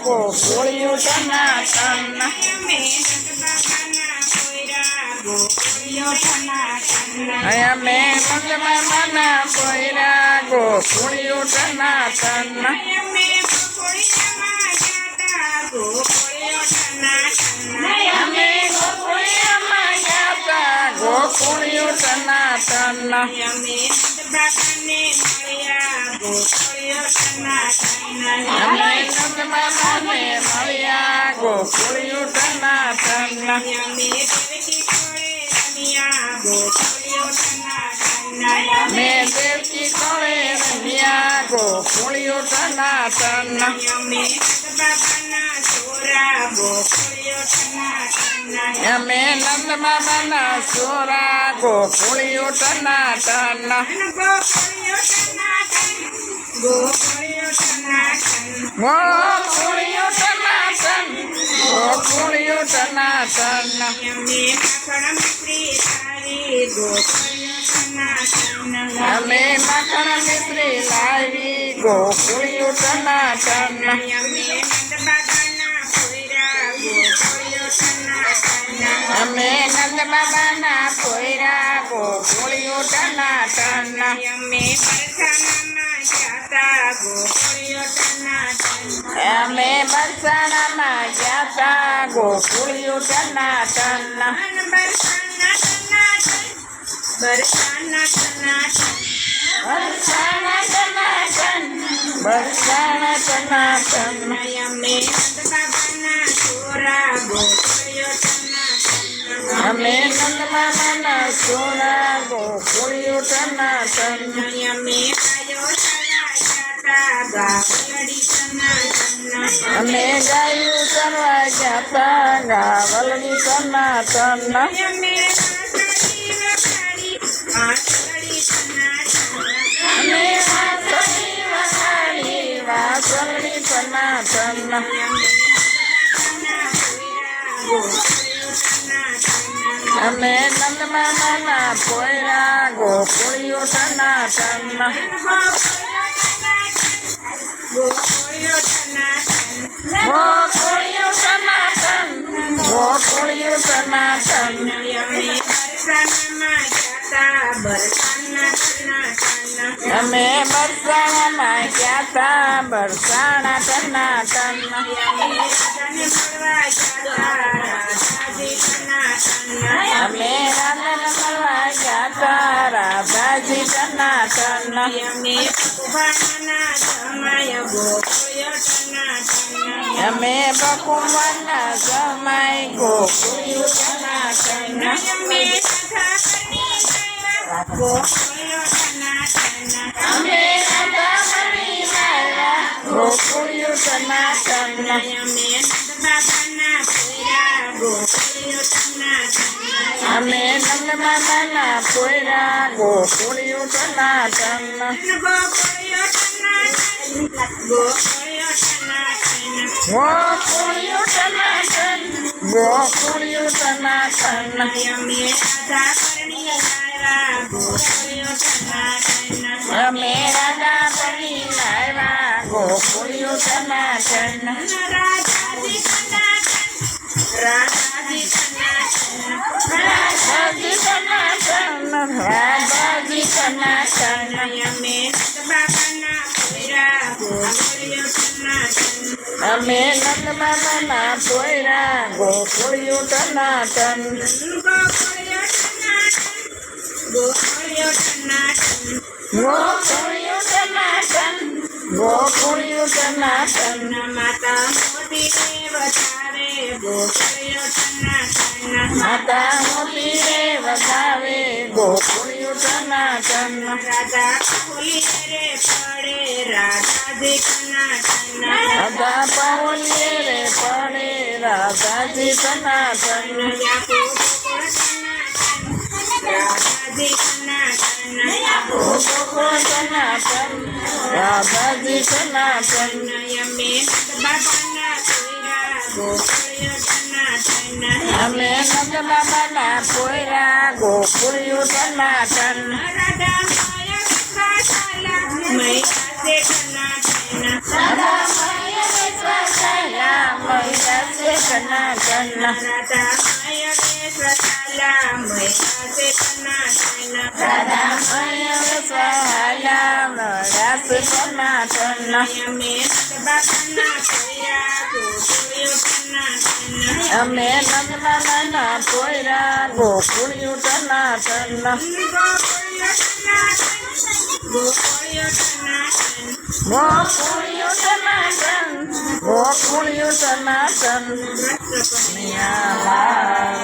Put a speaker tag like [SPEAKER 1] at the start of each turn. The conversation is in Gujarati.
[SPEAKER 1] ગોકુળિયું ટનાટન અમે નંદ બાબાના પોયરા ગોકુળિયું ટનાટન અમે ગોકુળિયામાં ગયા તા ગોકુળિયું ટનાટન અમે નંદ બાબાને મળ્યા ગોકુળિયું ટનાટન અમે દેવકી કોળે રમ્યા ગોકુળિયું ટનાટન અમે નંદ બાબાના સોરા ગોકુળિયું ટનાટન ગોકુળિયું ટનાટન ગોકુળિયું ટનાટન અમે માખણ મિશ્રી લાવી ગોકુળિયું ટનાટન અમે નંદ બાબાના પોયરા ગોકુળિયું ટનાટન અમે બરસાણામાં ગયા તા ગોકુળિયું ટનાટન બરસાણા ટનાટન અમે નંદ બાબાના સોરા ગોકુળિયું ટનાટન અમે ગાયું કરવા ગયા તા ગાવલડી ટનાટન અમે વાસળી ટનાટન અમે નંદ બાબાના પોયરા ગોકુળિયું ટનાટન ગોકુળિયું ટનાટન ગોકુળિયું ટનાટન અમે બરસાણામાં ગયા તા બરસાણા ટનાટન અમે રાધાને મળવા ગયા તા રાધાજી ટનાટન અમે બકુમારના જમાઈ ગોકુળિયું ટનાટન અમે રાધામણી લાવ્યા ગોકુળિયું ટનાટન અમે નંદ બાબાના પોયરા ગોકુળિયું ટનાટન ગોકુળિયું ટનાટન ગોકુળિયું ટનાટન અમે રાધા બની લાવ્યા ગોકુળિયું ટનાટન રાધાજી ટનાટન અમે નંદ બાબાના પોયરા ગોકુળિયું ટનાટન ગોકુળિયું ટનાટન ગોકુળિયું ટનાટન માતા મોતી વધારે ગોકુળિયું ટનાટન માતા મોતી રે વધાવે ગોકુળિયું ટનાટન રાધા પાઉલીએ રે પડે રાધાજી ટનાટન રાધા પાઉલીએ રે પડે રાધાજી ટનાટન રાધાજી ટનાટન અમે નંદ બાબાના પોયરા ગોકુળિયું ટનાટન અમે ટનાટન
[SPEAKER 2] રાધા માય વેશવાલા મળ્યા છે ટનાટન
[SPEAKER 1] રાધામય વેશવાલા મળ્યા છે ટનાટન
[SPEAKER 2] અમે બાબાના પોયા ગોકુળિયો ટનાટન
[SPEAKER 1] અમે નંદલાલાના પોયરા ગોકુળિયું ટનાટન
[SPEAKER 2] ગોકુળિયો ટનાટન
[SPEAKER 1] ગોકુળિયું ટનાટન ગોકુળિયું ટનાટન
[SPEAKER 2] રસપનિયા
[SPEAKER 1] યા